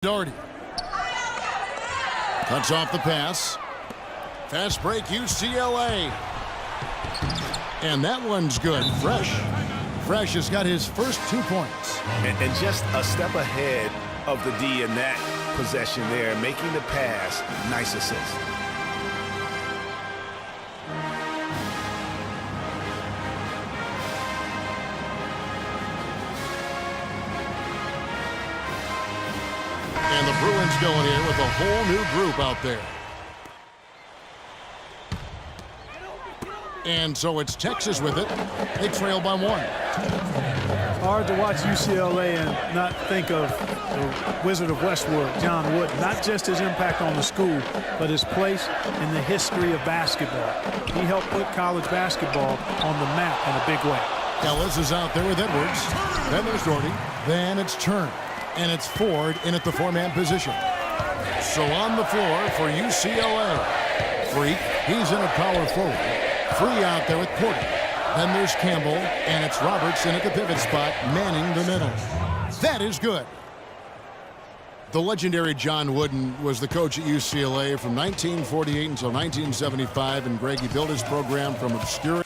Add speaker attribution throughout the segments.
Speaker 1: Doherty. Cuts off the pass. Fast break, UCLA. And that one's good. Fresh has got his first 2 points.
Speaker 2: And just a step ahead of the D in that possession there, making the pass. Nice assist.
Speaker 1: And the Bruins going here with a whole new group out there. And so it's Texas with it. They trail by 1.
Speaker 3: Hard to watch UCLA and not think of the Wizard of Westwood, John Wooden. Not just his impact on the school, but his place in the history of basketball. He helped put college basketball on the map in a big way.
Speaker 1: Ellis is out there with Edwards. Then there's Doherty. Then it's Turner. And it's Ford in at the 4-man position. So on the floor for UCLA. Freak, he's in a power forward. Free out there with Porter. Then there's Campbell, and it's Robertson at the pivot spot, manning the middle. That is good. The legendary John Wooden was the coach at UCLA from 1948 until 1975, and Greg, he built his program from obscurity.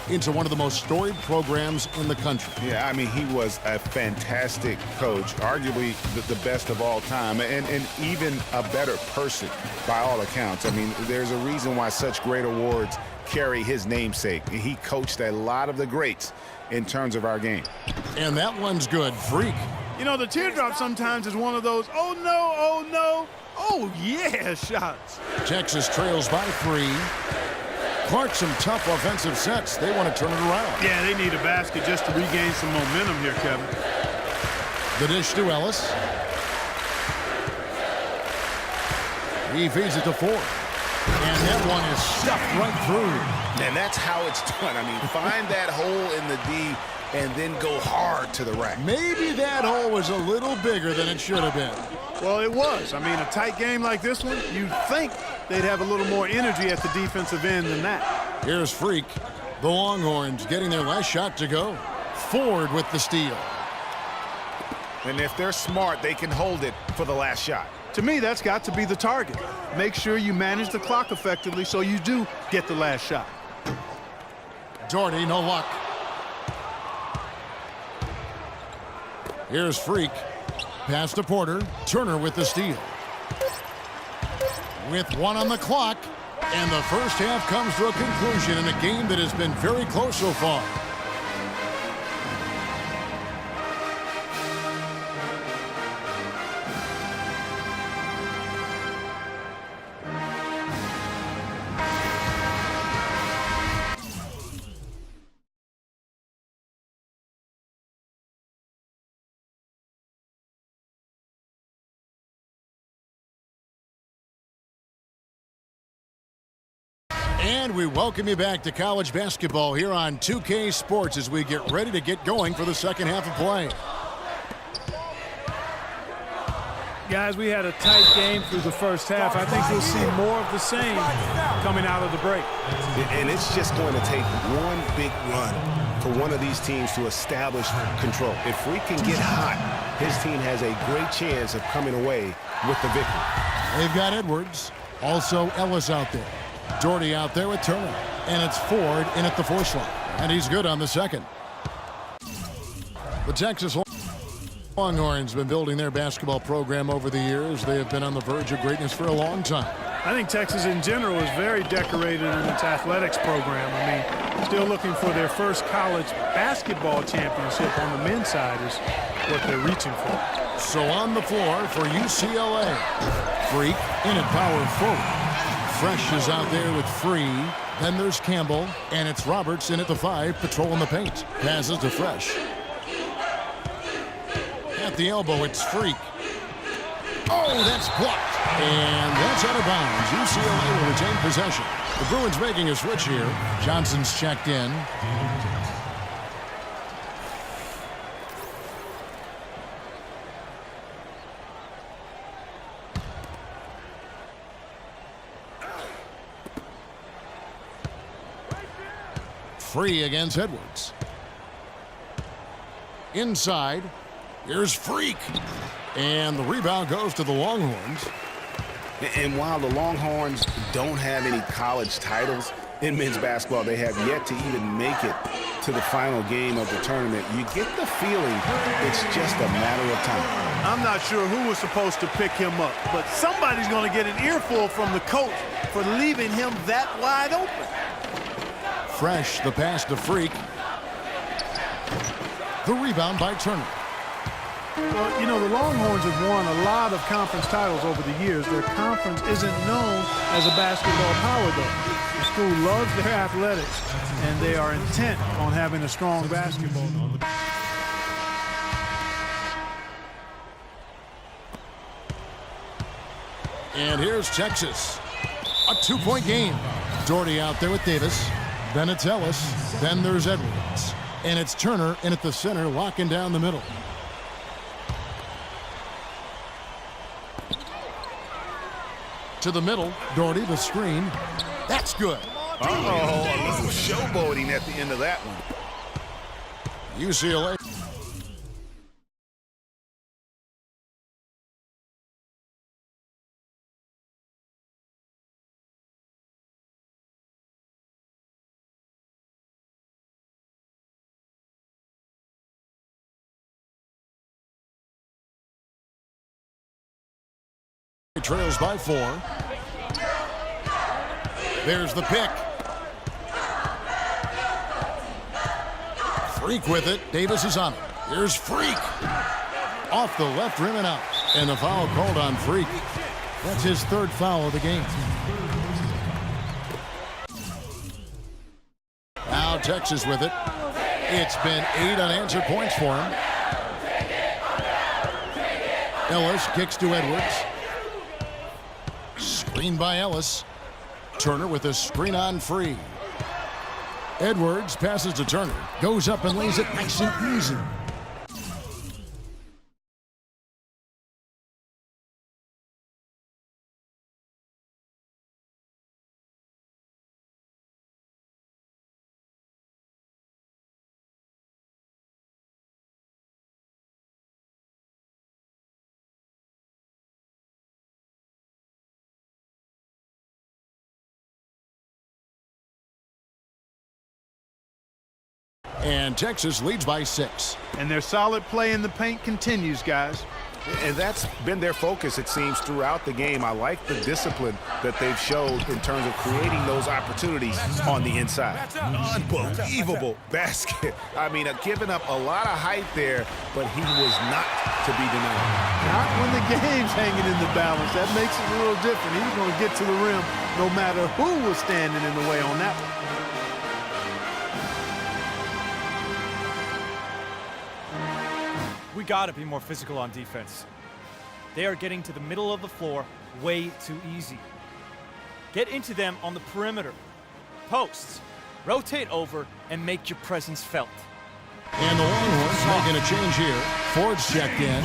Speaker 1: Into one of the most storied programs in the country.
Speaker 2: Yeah, I mean, he was a fantastic coach, arguably the best of all time, and even a better person by all accounts. I mean, there's a reason why such great awards carry his namesake. He coached a lot of the greats in terms of our game.
Speaker 1: And that one's good. Freak.
Speaker 4: You know, the teardrop sometimes is one of those, oh no, oh no, oh yeah shots.
Speaker 1: Texas trails by 3. Clark, some tough offensive sets. They want to turn it around.
Speaker 4: Yeah, they need a basket just to regain some momentum here, Kevin.
Speaker 1: The dish to Ellis. He feeds it to Ford. And that one is stuffed right through.
Speaker 2: And that's how it's done. I mean, find that hole in the D and then go hard to the rack.
Speaker 1: Maybe that hole was a little bigger than it should have been.
Speaker 4: Well, it was. I mean, a tight game like this one, you'd think they'd have a little more energy at the defensive end than that.
Speaker 1: Here's Freak. The Longhorns getting their last shot to go. Ford with the steal.
Speaker 2: And if they're smart, they can hold it for the last shot.
Speaker 4: To me, that's got to be the target. Make sure you manage the clock effectively so you do get the last shot.
Speaker 1: Doherty, no luck. Here's Freak. Pass to Porter. Turner with the steal. With 1 on the clock. And the first half comes to a conclusion in a game that has been very close so far. And we welcome you back to college basketball here on 2K Sports as we get ready to get going for the second half of play.
Speaker 3: Guys, we had a tight game through the first half. I think we'll see more of the same coming out of the break.
Speaker 2: And it's just going to take one big run for one of these teams to establish control. If we can get hot, his team has a great chance of coming away with the victory.
Speaker 1: They've got Edwards. Also Ellis out there. Doherty out there with Turner. And it's Ford in at the 4 slot. And he's good on the second. The Texas Longhorns been building their basketball program over the years. They have been on the verge of greatness for a long time.
Speaker 3: I think Texas in general is very decorated in its athletics program. I mean, still looking for their first college basketball championship on the men's side is what they're reaching for.
Speaker 1: So on the floor for UCLA. Freak in at power forward. Fresh is out there with Free. Then there's Campbell, and it's Robertson at the 5, patrolling the paint. Passes to Fresh. At the elbow, it's Freak. Oh, that's blocked. And that's out of bounds. UCLA will retain possession. The Bruins making a switch here. Johnson's checked in. Free against Edwards. Inside. Here's Freak. And the rebound goes to the Longhorns.
Speaker 2: And while the Longhorns don't have any college titles in men's basketball, they have yet to even make it to the final game of the tournament. You get the feeling it's just a matter of time.
Speaker 4: I'm not sure who was supposed to pick him up, but somebody's going to get an earful from the coach for leaving him that wide open.
Speaker 1: Fresh, the pass to Freak. The rebound by Turner.
Speaker 3: Well, you know, the Longhorns have won a lot of conference titles over the years. Their conference isn't known as a basketball power, though. The school loves their athletics, and they are intent on having a strong basketball team.
Speaker 1: And here's Texas. A two-point game. Doherty out there with Davis. Then it's Ellis. Then there's Edwards. And it's Turner in at the center, locking down the middle. To the middle. Doherty, the screen. That's good.
Speaker 2: Uh-oh, a little showboating at the end of that one.
Speaker 1: UCLA. Trails by 4. There's the pick. Freak with it. Davis is on it. Here's Freak. Off the left rim and out. And the foul called on Freak. That's his third foul of the game. Now Texas with it. It's been 8 unanswered points for him. Ellis kicks to Edwards. Screen by Ellis. Turner with a screen on Free. Edwards passes to Turner. Goes up and lays it nice and easy. And Texas leads by 6.
Speaker 4: And their solid play in the paint continues, guys.
Speaker 2: And that's been their focus, it seems, throughout the game. I like the discipline that they've showed in terms of creating those opportunities on the inside. Unbelievable basket. I mean, giving up a lot of height there, but he was not to be denied.
Speaker 4: Not when the game's hanging in the balance. That makes it a little different. He's going to get to the rim no matter who was standing in the way on that one.
Speaker 5: We gotta be more physical on defense. They are getting to the middle of the floor way too easy. Get into them on the perimeter. Posts. Rotate over and make your presence felt.
Speaker 1: And the Longhorns making a change here. Ford's checked in.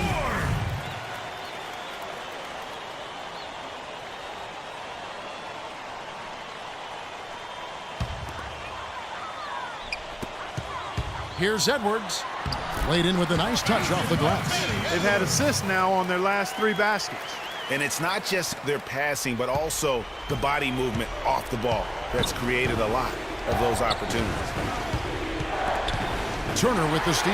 Speaker 1: Here's Edwards. Laid in with a nice touch off the glass.
Speaker 4: They've had assists now on their last 3 baskets.
Speaker 2: And it's not just their passing, but also the body movement off the ball that's created a lot of those opportunities.
Speaker 1: Turner with the steal.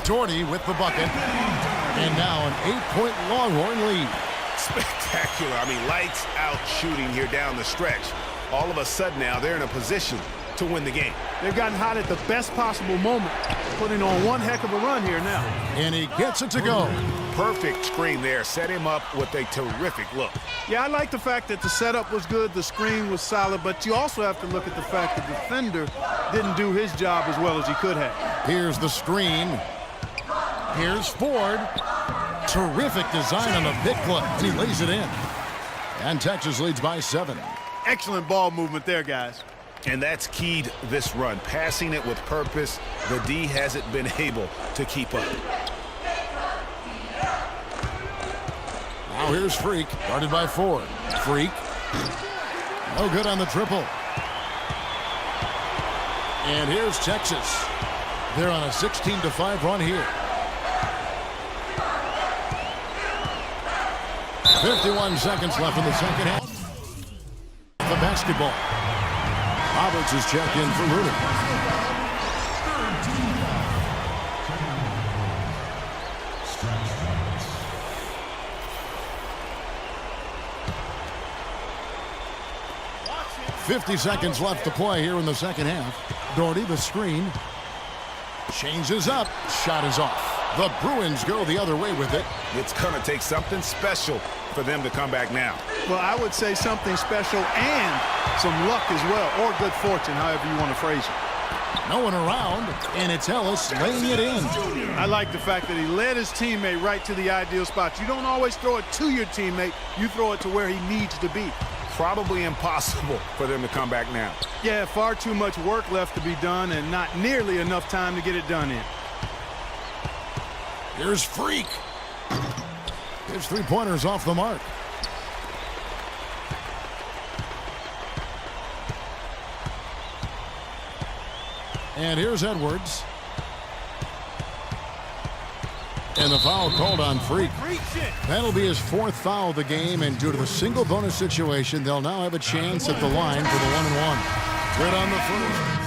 Speaker 1: Doherty with the bucket. And now an 8-point Longhorn lead.
Speaker 2: Spectacular. I mean, lights out shooting here down the stretch. All of a sudden now they're in a position to win the game.
Speaker 3: They've gotten hot at the best possible moment, putting on one heck of a run here now.
Speaker 1: And he gets it to go.
Speaker 2: Perfect screen there. Set him up with a terrific look.
Speaker 4: Yeah, I like the fact that the setup was good, the screen was solid, but you also have to look at the fact the defender didn't do his job as well as he could have.
Speaker 1: Here's the screen. Here's Ford. Terrific design on the big play. He lays it in. And Texas leads by 7.
Speaker 4: Excellent ball movement there, guys.
Speaker 2: And that's keyed this run. Passing it with purpose. The D hasn't been able to keep up.
Speaker 1: Now here's Freak, guarded by Ford. Freak. No good on the triple. And here's Texas. They're on a 16-5 run here. 51 seconds left in the second half. The basketball. Roberts is checked in for Looney. .50 seconds left to play here in the second half. Doherty, the screen. Changes up. Shot is off. The Bruins go the other way with it.
Speaker 2: It's going to take something special for them to come back now.
Speaker 4: Well, I would say something special and some luck as well, or good fortune, however you want to phrase it.
Speaker 1: No one around, and it's Ellis laying it in.
Speaker 4: I like the fact that he led his teammate right to the ideal spot. You don't always throw it to your teammate. You throw it to where he needs to be.
Speaker 2: Probably impossible for them to come back now.
Speaker 4: Yeah, far too much work left to be done and not nearly enough time to get it done in.
Speaker 1: Here's Freak. His three-pointers off the mark. And here's Edwards. And the foul called on Freak. That'll be his 4th foul of the game, and due to the single bonus situation, they'll now have a chance at the line for the 1-and-1. Good on the first.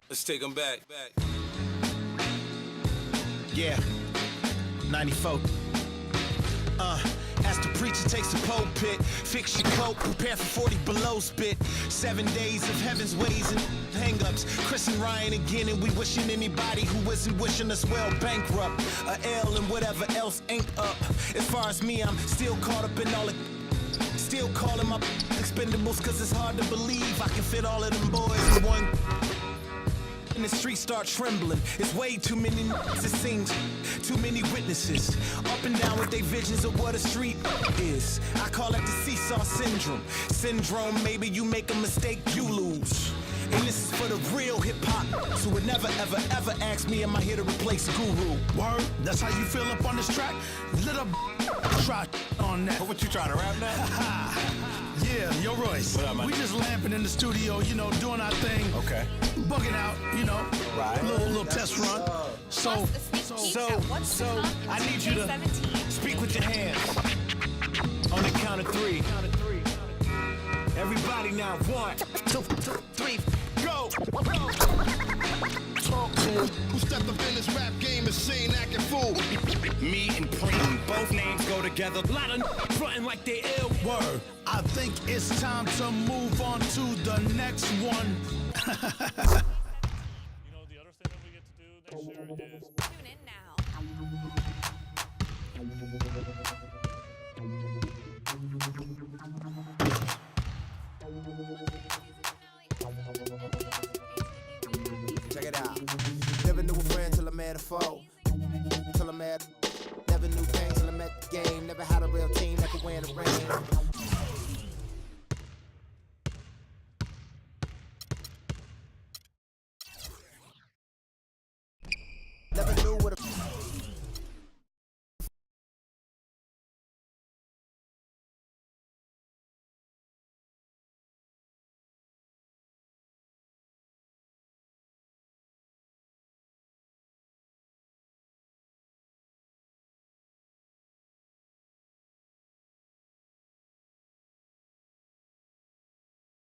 Speaker 6: Let's take them back. Yeah, 94. As the preacher takes the pulpit, fix your coat, prepare for 40 below spit. 7 days of heaven's ways and hang-ups. Chris and Ryan again, and we wishing anybody who isn't wishing us well bankrupt. A L and whatever else ain't up. As far as me, I'm still caught up in all the... Still calling my expendables, cause it's hard to believe I can fit all of them boys in one... And the streets start trembling. It's way too many it seems. Too many witnesses. Up and down with their visions of what a street is. I call that the seesaw syndrome. Syndrome, maybe you make a mistake, you lose. And this is for the real hip-hop. So would never, ever, ever ask me, am I here to replace Guru?
Speaker 7: Word, that's how you feel up on this track? Little try on that.
Speaker 6: What you trying to rap now?
Speaker 7: Yeah, yo, Royce.
Speaker 6: What up, man?
Speaker 7: We just lamping in the studio, you know, doing our thing.
Speaker 6: Okay.
Speaker 7: Bugging out, you know.
Speaker 6: Right.
Speaker 7: Little test run. So
Speaker 6: I need you to speak with your hands. On the count of 3. Everybody now, 1, 2, 3, go!
Speaker 7: talk to him. Who stepped up in this rap game and seen acting fool?
Speaker 6: Me and Preem, both names go together. Lot of frontin' like they ill.
Speaker 7: Word. I think it's time to move on to the next one.
Speaker 8: You know, the other thing that we get to do next year is
Speaker 9: tune in now.
Speaker 10: Check it out. Never knew a friend till I met a foe. Till I met. Never knew pain till I met the game. Never had a real team that could win a ring.